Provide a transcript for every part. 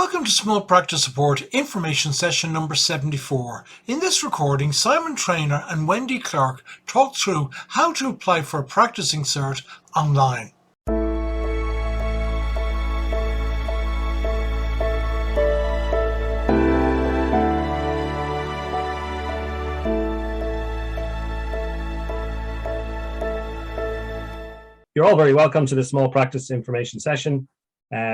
Welcome to Small Practice Support Information Session number 74. In this recording, Simon Traynor and Wendy Clark talk through how to apply for a practicing cert online. You're all very welcome to the Small Practice Information Session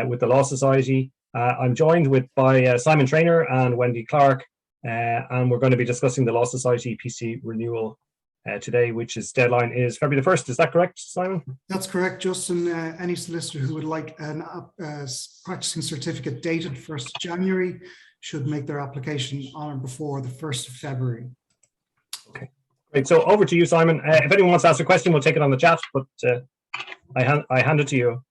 with the Law Society. I'm joined by Simon Traynor and Wendy Clark, and we're going to be discussing the Law Society PC renewal today, which is deadline is February the 1st. Is that correct, Simon? That's correct, Justin. Any solicitor who would like a practicing certificate dated 1st of January should make their application on or before the 1st of February. Okay, great. So over to you, Simon. If anyone wants to ask a question, we'll take it on the chat, but I hand it to you.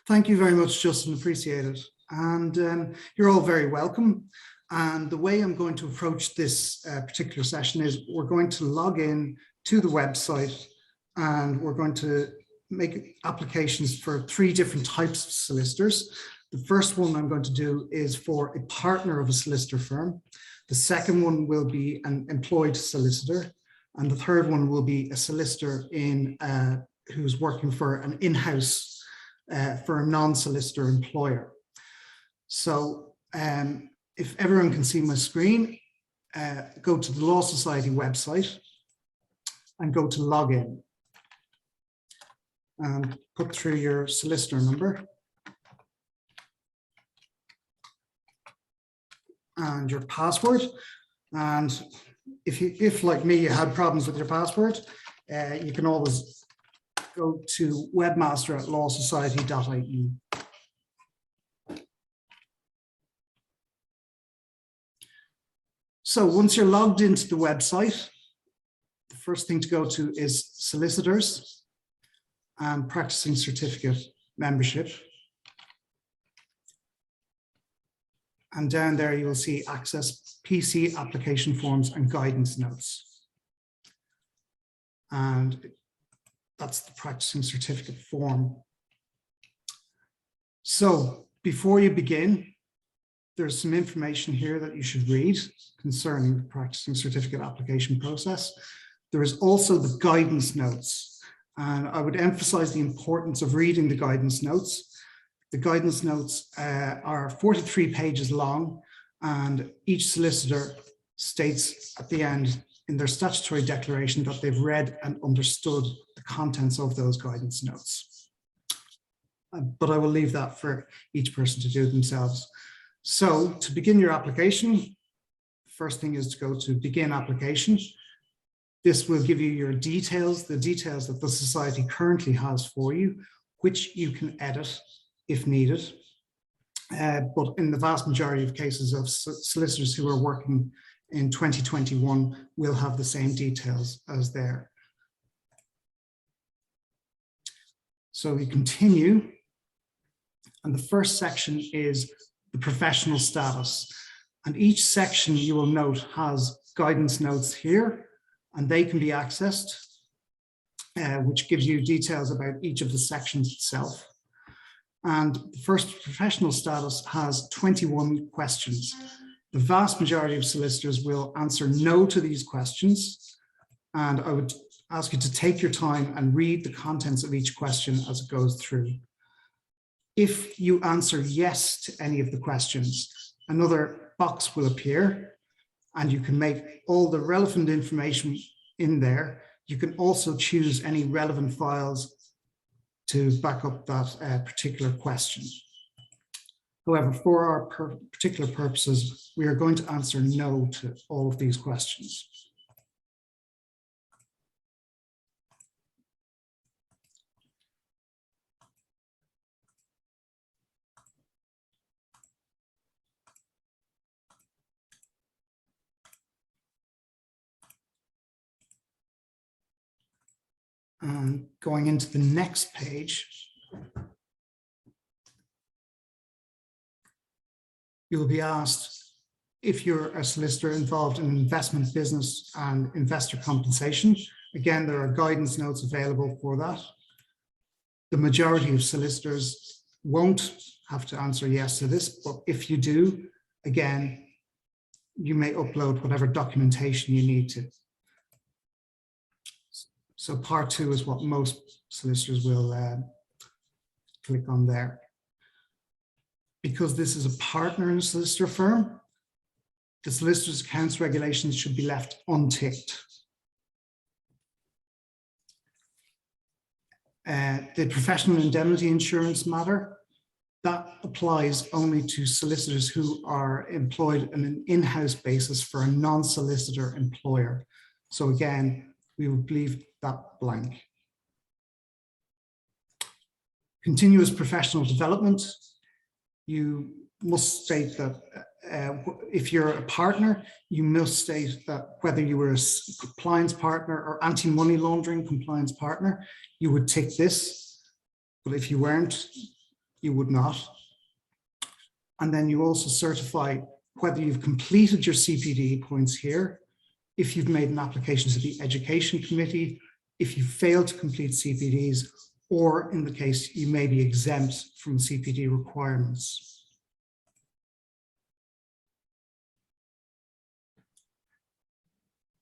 Thank you very much, Justin. Appreciate it. And you're all very welcome. And the way I'm going to approach this particular session is we're going to log in to the website and we're going to make applications for 3 different types of solicitors. The first one I'm going to do is for a partner of a solicitor firm. The second one will be an employed solicitor. And the third one will be a solicitor who's working for an in-house for a non-solicitor employer. So if everyone can see my screen, go to the Law Society website and go to login and put through your solicitor number and your password. And if like me, you had problems with your password, you can always go to webmaster@lawsociety.ie. So once you're logged into the website, the first thing to go to is solicitors and practicing certificate membership. And down there you will see access PC application forms and guidance notes. And that's the practicing certificate form. So before you begin, there's some information here that you should read concerning the practicing certificate application process. There is also the guidance notes, and I would emphasize the importance of reading the guidance notes. The guidance notes are 43 pages long, and each solicitor states at the end in their statutory declaration that they've read and understood the contents of those guidance notes. But I will leave that for each person to do themselves. So to begin your application, first thing is to go to begin application. This will give you your details, the details that the society currently has for you, which you can edit if needed. But in the vast majority of cases of solicitors who are working in 2021 will have the same details as there. So we continue, and the first section is the professional status. And each section you will note has guidance notes here, and they can be accessed, which gives you details about each of the sections itself. And the first professional status has 21 questions. The vast majority of solicitors will answer no to these questions, and I would ask you to take your time and read the contents of each question as it goes through. If you answer yes to any of the questions, another box will appear, and you can make all the relevant information in there. You can also choose any relevant files to back up that particular question. However, for our particular purposes, we are going to answer no to all of these questions. And going into the next page, you will be asked if you're a solicitor involved in investment business and investor compensation. Again, there are guidance notes available for that. The majority of solicitors won't have to answer yes to this, but if you do, again, you may upload whatever documentation you need to. So part 2 is what most solicitors will click on there. Because this is a partner in a solicitor firm, the solicitor's accounts regulations should be left unticked. The professional indemnity insurance matter, that applies only to solicitors who are employed on an in-house basis for a non-solicitor employer. So again, we would leave that blank. Continuous professional development, you must state that if you're a partner, you must state that whether you were a compliance partner or anti-money laundering compliance partner, you would tick this, but if you weren't, you would not. And then you also certify whether you've completed your CPD points here, if you've made an application to the Education Committee, if you failed to complete CPDs, or in the case you may be exempt from CPD requirements.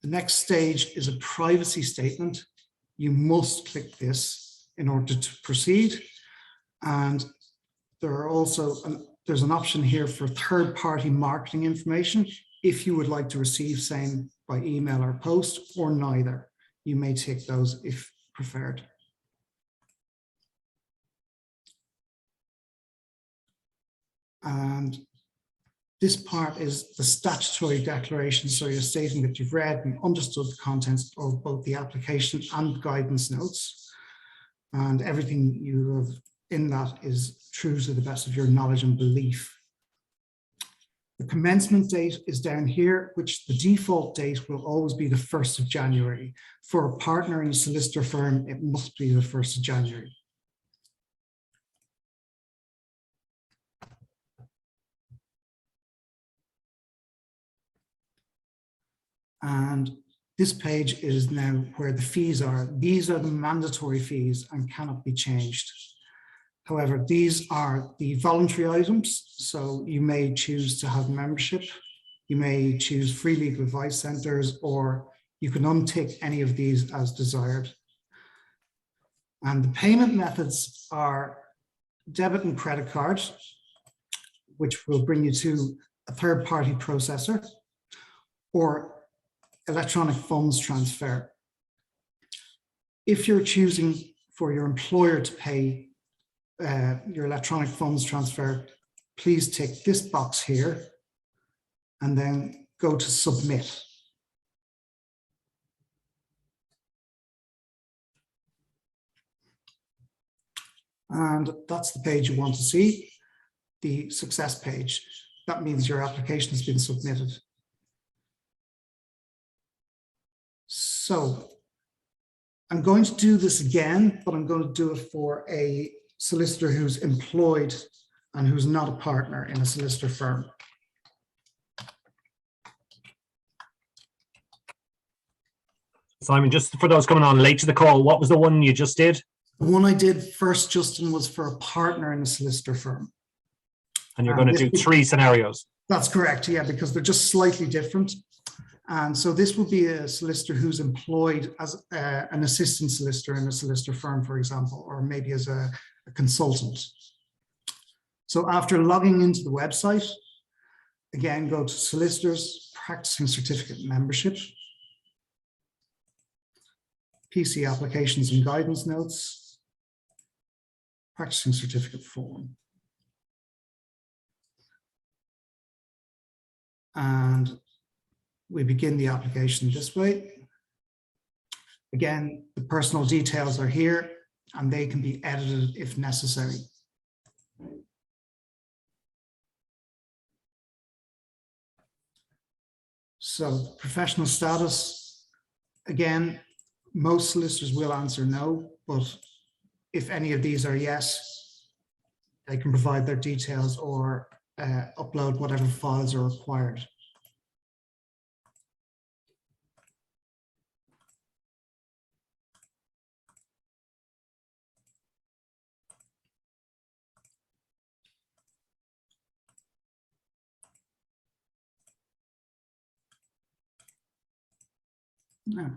The next stage is a privacy statement. You must click this in order to proceed. And there are also there's an option here for third-party marketing information. If you would like to receive same by email or post, or neither, you may tick those if preferred. And this part is the statutory declaration. So you're stating that you've read and understood the contents of both the application and guidance notes. And everything you have in that is true to the best of your knowledge and belief. The commencement date is down here, which the default date will always be the 1st of January. For a partner in a solicitor firm, it must be the 1st of January. And this page is now where the fees are. These are the mandatory fees and cannot be changed. However, these are the voluntary items. So you may choose to have membership. You may choose free legal advice centers, or you can untick any of these as desired. And the payment methods are debit and credit cards, which will bring you to a third-party processor, or electronic funds transfer. If you're choosing for your employer to pay your electronic funds transfer, please tick this box here and then go to submit. And that's the page you want to see, the success page. That means your application has been submitted. So I'm going to do this again, but I'm going to do it for a solicitor who's employed and who's not a partner in a solicitor firm. Simon, just for those coming on late to the call, what was the one you just did? The one I did first, Justin, was for a partner in a solicitor firm. And you're going to do 3 scenarios. That's correct, yeah, because they're just slightly different. And so this would be a solicitor who's employed as an assistant solicitor in a solicitor firm, for example, or maybe as a consultant. So after logging into the website, again, go to Solicitors, Practicing Certificate Membership, PC Applications and Guidance Notes, Practicing Certificate Form. And we begin the application this way. Again, the personal details are here and they can be edited if necessary. So professional status, again, most solicitors will answer no, but if any of these are yes, they can provide their details or upload whatever files are required. No.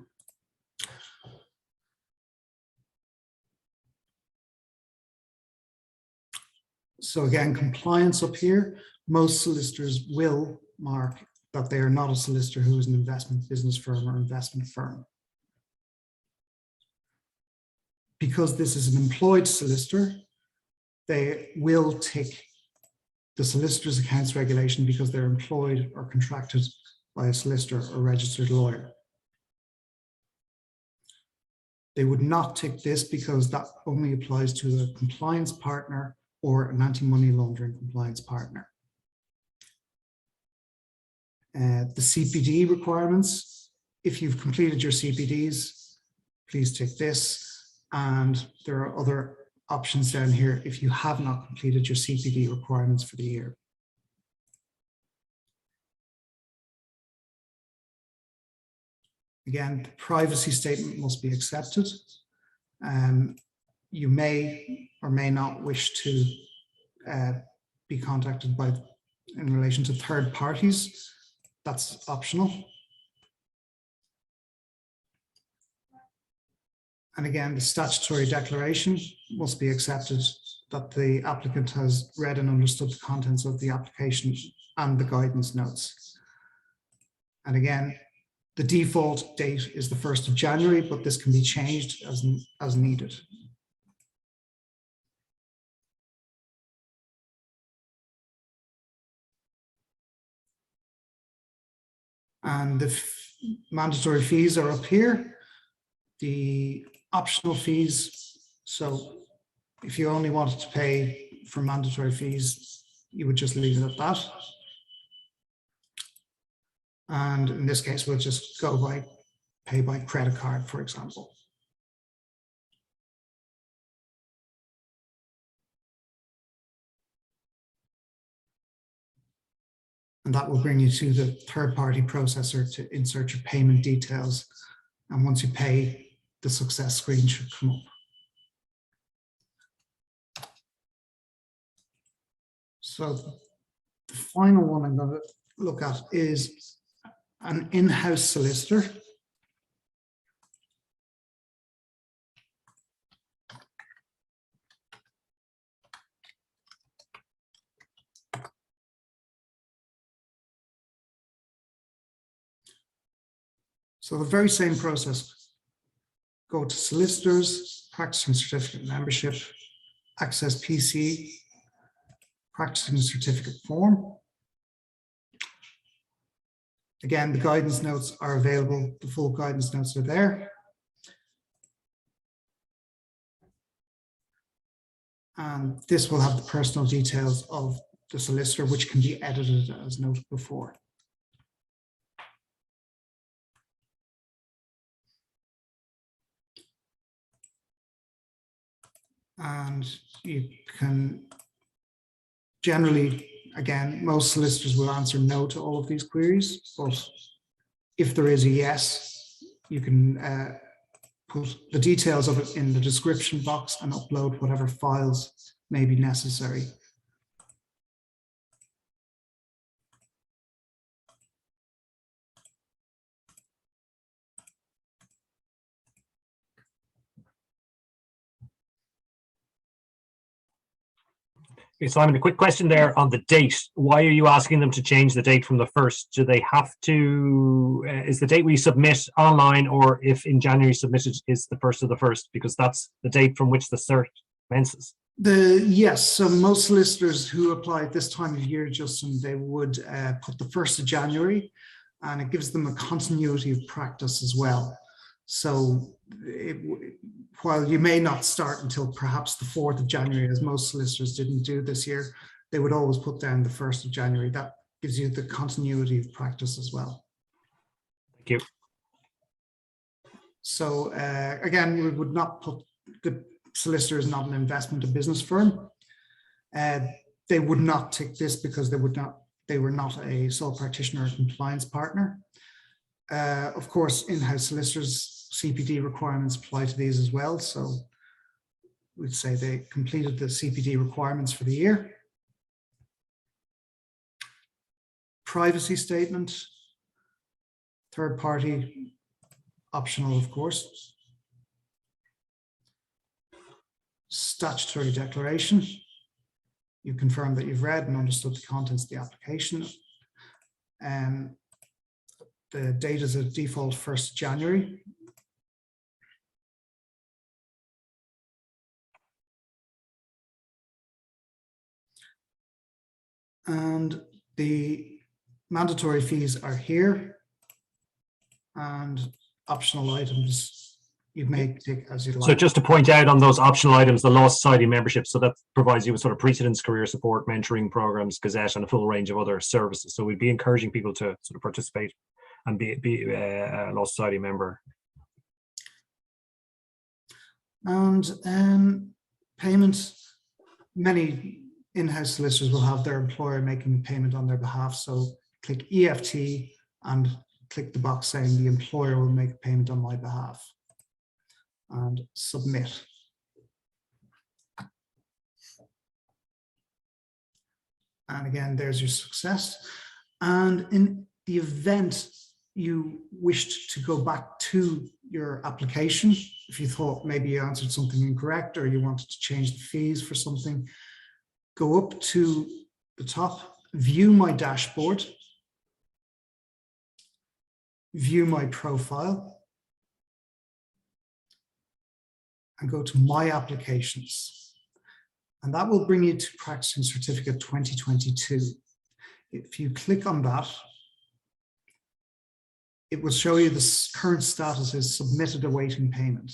So again, compliance up here, most solicitors will mark that they are not a solicitor who is an investment business firm or investment firm. Because this is an employed solicitor, they will tick the solicitor's accounts regulation because they're employed or contracted by a solicitor or registered lawyer. They would not tick this because that only applies to a compliance partner or an anti-money laundering compliance partner. The CPD requirements, if you've completed your CPDs, please tick this. And there are other options down here if you have not completed your CPD requirements for the year. Again, the privacy statement must be accepted. You may or may not wish to be contacted in relation to third parties. That's optional. And again, the statutory declaration must be accepted that the applicant has read and understood the contents of the application and the guidance notes. And again, the default date is the 1st of January, but this can be changed as needed. And the mandatory fees are up here. The optional fees, so if you only wanted to pay for mandatory fees, you would just leave it at that. And in this case, we'll just pay by credit card, for example. And that will bring you to the third-party processor to insert your payment details. And once you pay, the success screen should come up. So the final one I'm going to look at is an in-house solicitor. So the very same process. Go to solicitors, practicing certificate membership, access PC, practicing certificate form. Again, the guidance notes are available. The full guidance notes are there. And this will have the personal details of the solicitor, which can be edited as noted before. And you can generally, again, most solicitors will answer no to all of these queries, but if there is a yes, you can put the details of it in the description box and upload whatever files may be necessary. Okay, Simon, a quick question there on the date. Why are you asking them to change the date from the 1st? Do they have to, is the date we submit online, or if in January submitted is the 1st of the 1st, because that's the date from which the cert commences? Yes, so most solicitors who apply at this time of year, Justin, they would put the 1st of January, and it gives them a continuity of practice as well. So while you may not start until perhaps the 4th of January, as most solicitors didn't do this year, they would always put down the 1st of January. That gives you the continuity of practice as well. Thank you. So again, we would not put the solicitor is not an investment, a business firm. They would not tick this because they were not a sole practitioner or compliance partner. Of course, in-house solicitors CPD requirements apply to these as well. So we'd say they completed the CPD requirements for the year. Privacy statement, third party optional, of course. Statutory declaration. You confirm that you've read and understood the contents of the application. The date is a default 1st January. And the mandatory fees are here, and optional items you may take as you like. So just to point out on those optional items, the Law Society membership, so that provides you with sort of precedence, career support, mentoring programs, Gazette, and a full range of other services. So we'd be encouraging people to sort of participate and be a Law Society member. And payment, many in-house solicitors will have their employer making payment on their behalf. So click EFT and click the box saying the employer will make a payment on my behalf, and submit. And again, there's your success. And in the event you wished to go back to your application, if you thought maybe you answered something incorrect or you wanted to change the fees for something, go up to the top, view my dashboard, view my profile, and go to my applications. And that will bring you to Practising Certificate 2022. If you click on that, it will show you the current status is submitted awaiting payment.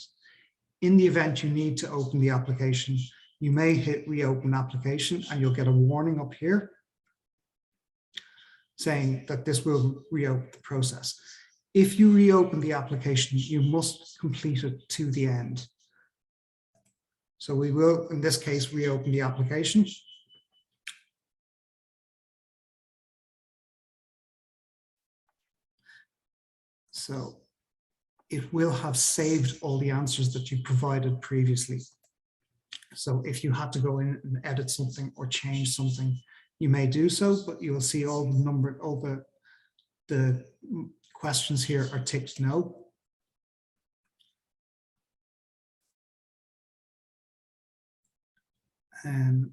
In the event you need to open the application, you may hit reopen application and you'll get a warning up here saying that this will reopen the process. If you reopen the application, you must complete it to the end. So we will, in this case, reopen the application. So it will have saved all the answers that you provided previously. So if you had to go in and edit something or change something, you may do so, but you will see all the questions here are ticked no. And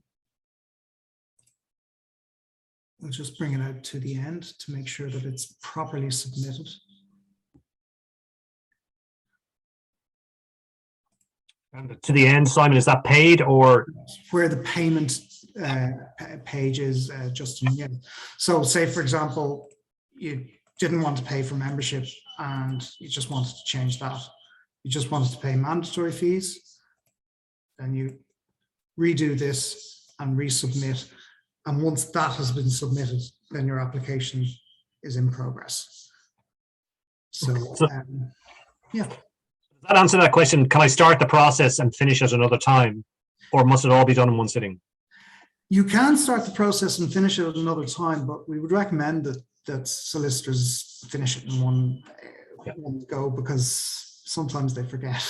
we'll just bring it out to the end to make sure that it's properly submitted. And to the end, Simon, is that paid or? Where the payment page is, Justin. Yeah. So say, for example, you didn't want to pay for membership and you just wanted to change that. You just wanted to pay mandatory fees. Then you redo this and resubmit. And once that has been submitted, then your application is in progress. So yeah. Does that answer that question? Can I start the process and finish at another time? Or must it all be done in one sitting? You can start the process and finish it at another time, but we would recommend that solicitors finish it in one go, because sometimes they forget.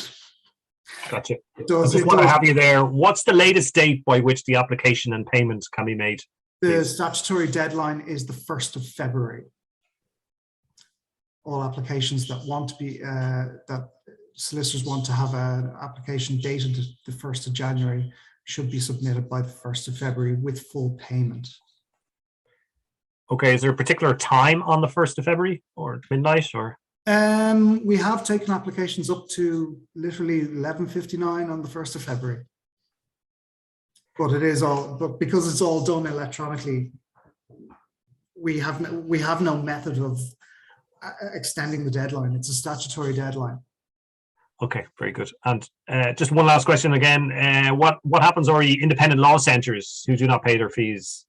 Gotcha. Just want to have you there. What's the latest date by which the application and payment can be made? The statutory deadline is the 1st of February. All applications that want to be, that solicitors want to have an application dated the 1st of January should be submitted by the 1st of February with full payment. Okay, is there a particular time on the 1st of February or midnight or? We have taken applications up to literally 11:59 on the 1st of February. But it is all, but because it's all done electronically, we have no method of extending the deadline. It's a statutory deadline. Okay, very good. And just one last question again. What happens are independent law centres who do not pay their fees?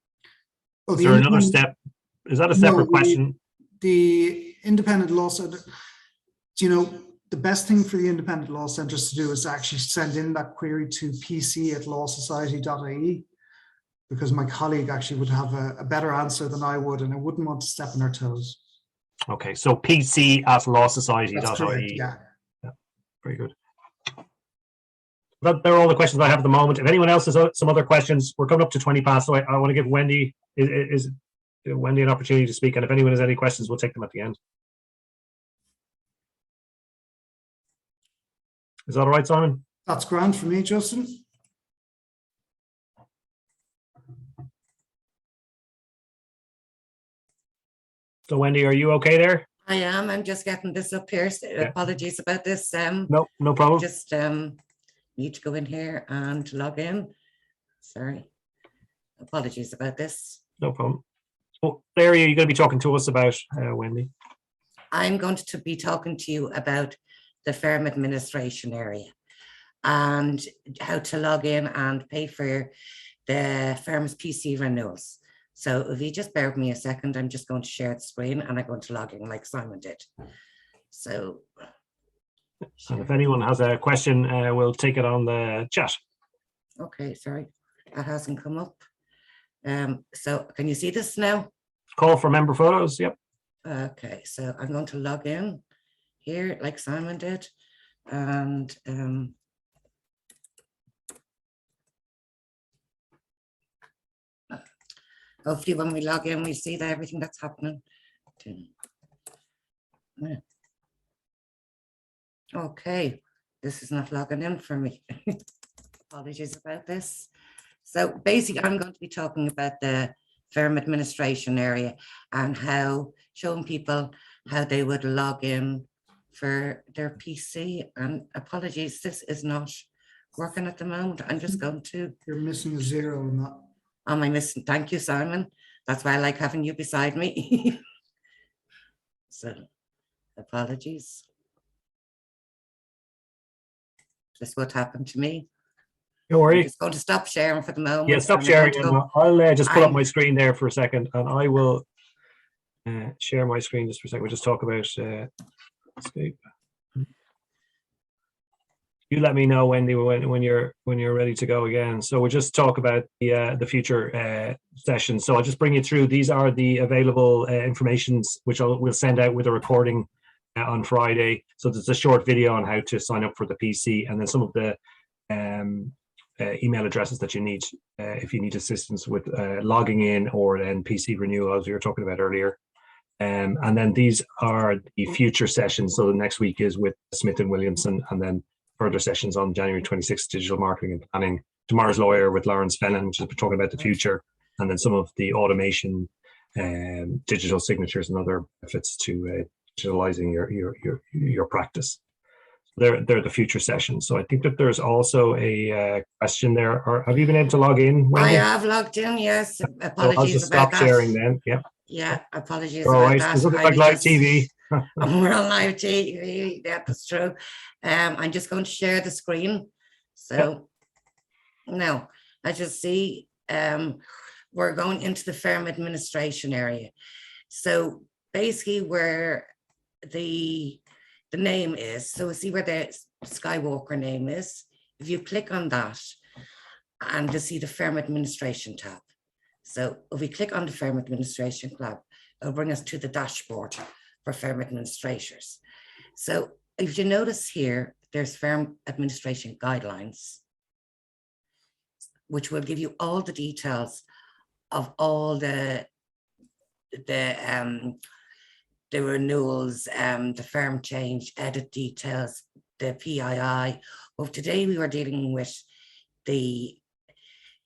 Well, is there another step? Is that a separate question? The independent law centre, the best thing for the independent law centres to do is to actually send in that query to pc@lawsociety.ie, because my colleague actually would have a better answer than I would, and I wouldn't want to step on her toes. Okay, so pc@lawsociety.ie. That's correct, yeah. Very good. They're all the questions I have at the moment. If anyone else has some other questions, we're coming up to 20 past, so I want to give Wendy Wendy an opportunity to speak, and if anyone has any questions, we'll take them at the end. Is that all right, Simon? That's grand for me, Justin. So Wendy, are you okay there? I am. I'm just getting this up here. So apologies about this. No problem. Just need to go in here and log in. Sorry. Apologies about this. No problem. So, Larry, are you going to be talking to us about, Wendy? I'm going to be talking to you about the firm administration area and how to log in and pay for the firm's PC renewals. So if you just bear with me a second, I'm just going to share the screen and I'm going to log in like Simon did. So. And if anyone has a question, we'll take it on the chat. Okay, sorry, that hasn't come up. So can you see this now? Call for member photos, yep. Okay, so I'm going to log in here like Simon did. And hopefully when we log in, we see that everything that's happening. Okay, this is not logging in for me. Apologies about this. So basically, I'm going to be talking about the firm administration area and how showing people how they would log in for their PC. And apologies, this is not working at the moment. I'm just going to. You're missing a 0 in that. Am I missing? Thank you, Simon. That's why I like having you beside me. So apologies. This what happened to me. Don't worry. I'm just going to stop sharing for the moment. Yeah, stop sharing. I'll just pull up my screen there for a second, and I will share my screen just for a second. We'll just talk about escape. You let me know, Wendy, when you're ready to go again. So we'll just talk about the future sessions. So I'll just bring you through. These are the available informations which we'll send out with a recording on Friday. So there's a short video on how to sign up for the PC, and then some of the email addresses that you need if you need assistance with logging in or then PC renewal, as we were talking about earlier. And then these are the future sessions. So the next week is with Smith and Williamson, and then further sessions on January 26th, digital marketing and planning. Tomorrow's lawyer with Lawrence Fennan, which is talking about the future, and then some of the automation, digital signatures and other benefits to digitalizing your practice. They're the future sessions. So I think that there's also a question there. Or have you been able to log in, Wendy? I have logged in, yes. Apologies so I'll just about stop that. sharing then. Yeah. Yeah, apologies All about right. that. It's looking like live TV. We're on live TV. That's true. I'm just going to share the screen. So now, as you see, we're going into the firm administration area. So basically where the name is, so see where the Skywalker name is. If you click on that and you see the firm administration tab. So if we click on the firm administration tab, it'll bring us to the dashboard for firm administrators. So if you notice here, there's firm administration guidelines, which will give you all the details of all the renewals, the firm change, edit details, the PII. Well, today we were dealing with the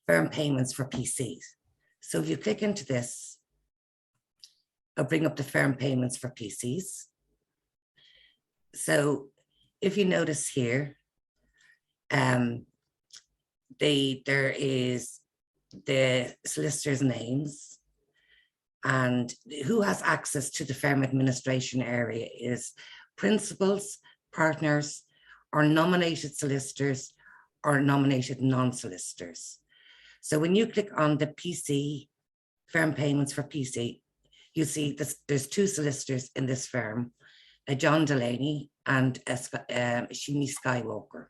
firm payments for PCs. So if you click into this, I'll bring up the firm payments for PCs. So if you notice here, there is the solicitor's names, and who has access to the firm administration area is principals, partners, or nominated solicitors, or nominated non-solicitors. So when you click on the PC, firm payments for PC, you see this, there's two solicitors in this firm, John Delaney and Shimi Skywalker.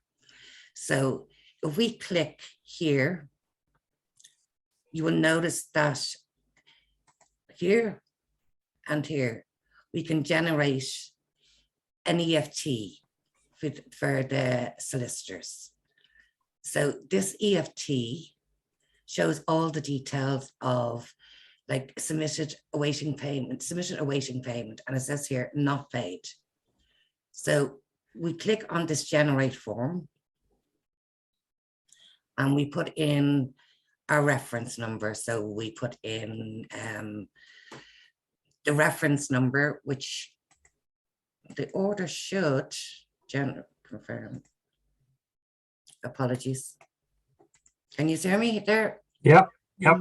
So if we click here, you will notice that here and here, we can generate an EFT for the solicitors. So this EFT shows all the details of like submitted awaiting payment, and it says here not paid. So we click on this generate form and we put in our reference number. So we put in the reference number, which the order should confirm. Apologies. Can you hear me there? Yep. Yep.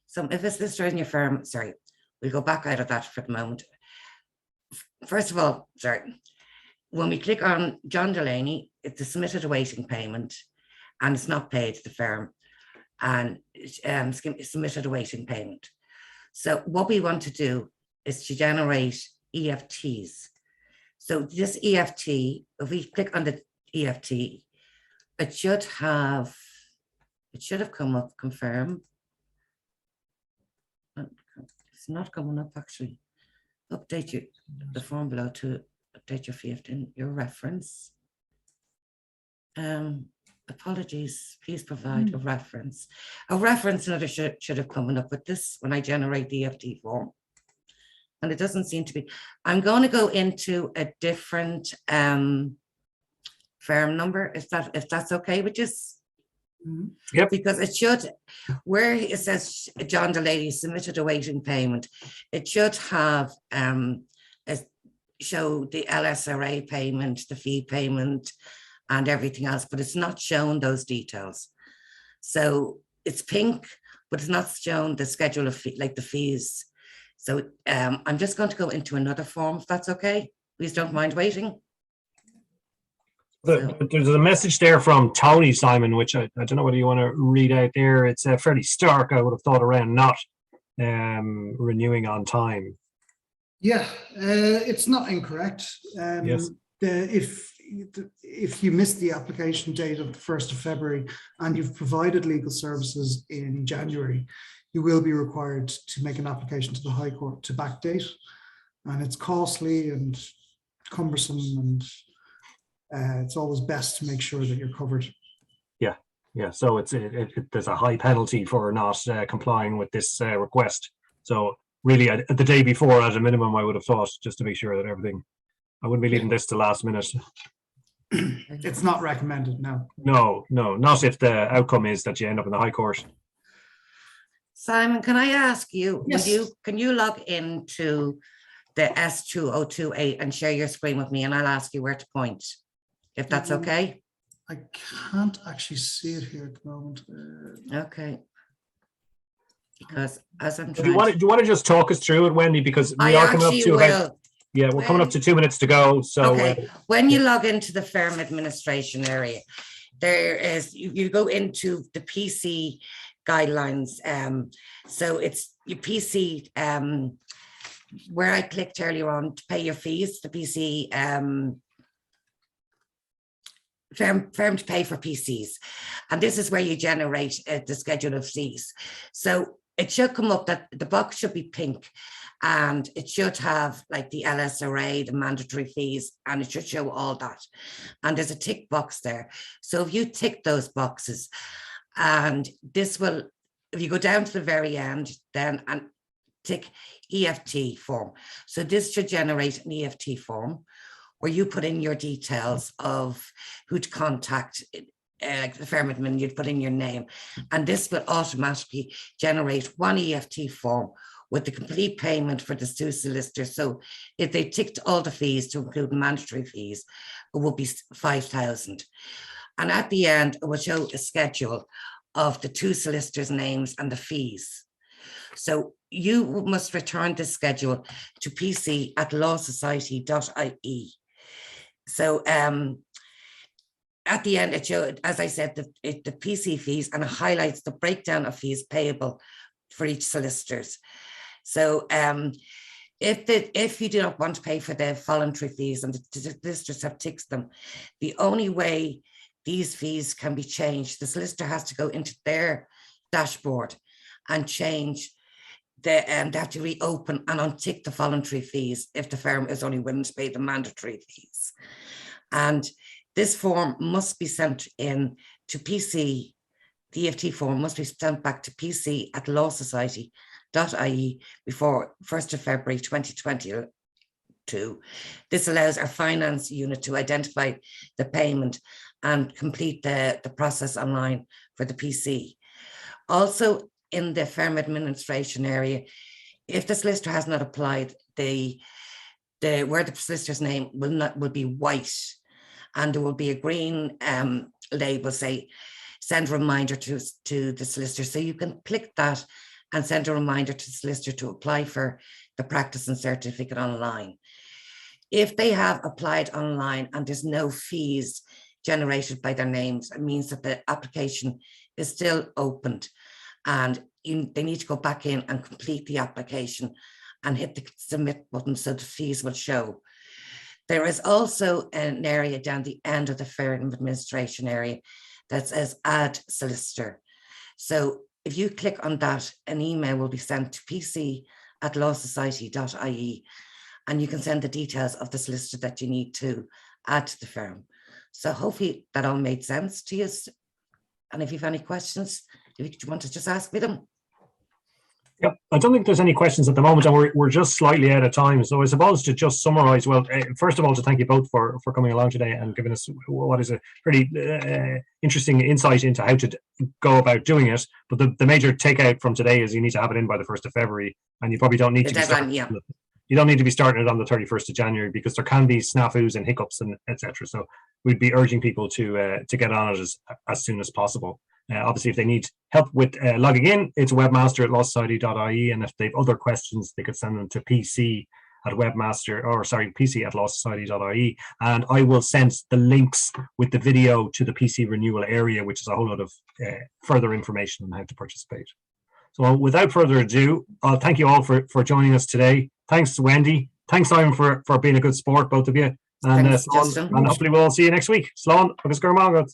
So if it's listed in your firm, sorry, we'll go back out of that for the moment. First of all, sorry, when we click on John Delaney, it's a submitted awaiting payment and it's not paid to the firm, and submitted awaiting payment. So what we want to do is to generate EFTs. So this EFT, if we click on the EFT, it should have come up, confirm. It's not coming up actually. Update the form below to update your field in your reference. Apologies, please provide a reference. A reference letter should have come up with this when I generate the EFT form. And it doesn't seem to be. I'm going to go into a different firm number, if that's okay with you. Yep. Because it should, where it says John Delaney submitted awaiting payment, it should have show the LSRA payment, the fee payment, and everything else, but it's not shown those details. So it's pink, but it's not shown the schedule of fee, like the fees. So I'm just going to go into another form, if that's okay. Please don't mind waiting. There's a message there from Tony, Simon, which I don't know whether you want to read out there. It's fairly stark, I would have thought, around not renewing on time. Yeah, it's not incorrect. Yes. If you missed the application date of the 1st of February and you've provided legal services in January, you will be required to make an application to the High Court to backdate. And it's costly and cumbersome, and it's always best to make sure that you're covered. Yeah. So there's a high penalty for not complying with this request. So really, the day before, at a minimum, I would have thought, just to make sure that everything. I wouldn't be leaving this to last minute. It's not recommended, no. No, not if the outcome is that you end up in the High Court. Simon, can I ask you, Yes. can you log into the S2028 and share your screen with me, and I'll ask you where to point, if that's okay? I can't actually see it here at the moment. Okay. Because as I'm Do trying you want to just talk us through it, Wendy? Because we I are coming up actually to will. about, yeah, we're coming up to 2 minutes to go. So Okay, when you log into the firm administration area, there is, you go into the PC guidelines. So it's your PC, where I clicked earlier on to pay your fees, the PC, firm to pay for PCs. And this is where you generate the schedule of fees. So it should come up that the box should be pink, and it should have like the LSRA, the mandatory fees, and it should show all that. And there's a tick box there. So if you tick those boxes, and this will, if you go down to the very end, then and tick EFT form. So this should generate an EFT form where you put in your details of who to contact, like the firm admin, you'd put in your name, and this will automatically generate one EFT form with the complete payment for the two solicitors. So if they ticked all the fees to include mandatory fees, it would be 5,000. And at the end, it will show a schedule of the two solicitors' names and the fees. So you must return this schedule to pc@lawsociety.ie. So at the end, it showed, as I said, the PC fees, and it highlights the breakdown of fees payable for each solicitors. So if you do not want to pay for the voluntary fees, and the solicitors have ticked them, the only way these fees can be changed, the solicitor has to go into their dashboard and change they have to reopen and untick the voluntary fees if the firm is only willing to pay the mandatory fees. And this form must be sent in to PC, the EFT form must be sent back to pc@lawsociety.ie before 1st of February 2020. to. This allows our finance unit to identify the payment and complete the process online for the PC. Also, in the firm administration area, if the solicitor has not applied, where the solicitor's name will be white, and there will be a green label say send a reminder to the solicitor. So you can click that and send a reminder to the solicitor to apply for the practicing certificate online. If they have applied online and there's no fees generated by their names, it means that the application is still opened, and they need to go back in and complete the application and hit the submit button so the fees will show. There is also an area down the end of the firm administration area that says add solicitor. So if you click on that, an email will be sent to pc@lawsociety.ie, and you can send the details of the solicitor that you need to add to the firm. So hopefully that all made sense to you. And if you have any questions, if you want to just ask me them. Yep, I don't think there's any questions at the moment, and we're just slightly out of time. So I suppose to just summarize, well, first of all, to thank you both for coming along today and giving us what is a pretty interesting insight into how to go about doing it. But the major takeout from today is you need to have it in by the 1st of February, and you probably don't need to be starting. Yeah. You don't need to be starting it on the 31st of January because there can be snafus and hiccups and etc. So we'd be urging people to get on it as soon as possible. Obviously, if they need help with logging in, it's webmaster@lawsociety.ie, and if they have other questions, they could send them to pc@lawsociety.ie, and I will send the links with the video to the PC renewal area, which is a whole lot of further information on how to participate. So without further ado, I'll thank you all for joining us today. Thanks, Wendy. Thanks, Simon, for being a good sport, both of you. And, Thanks, and hopefully we'll all see you next week. Slán agus gur maith agat.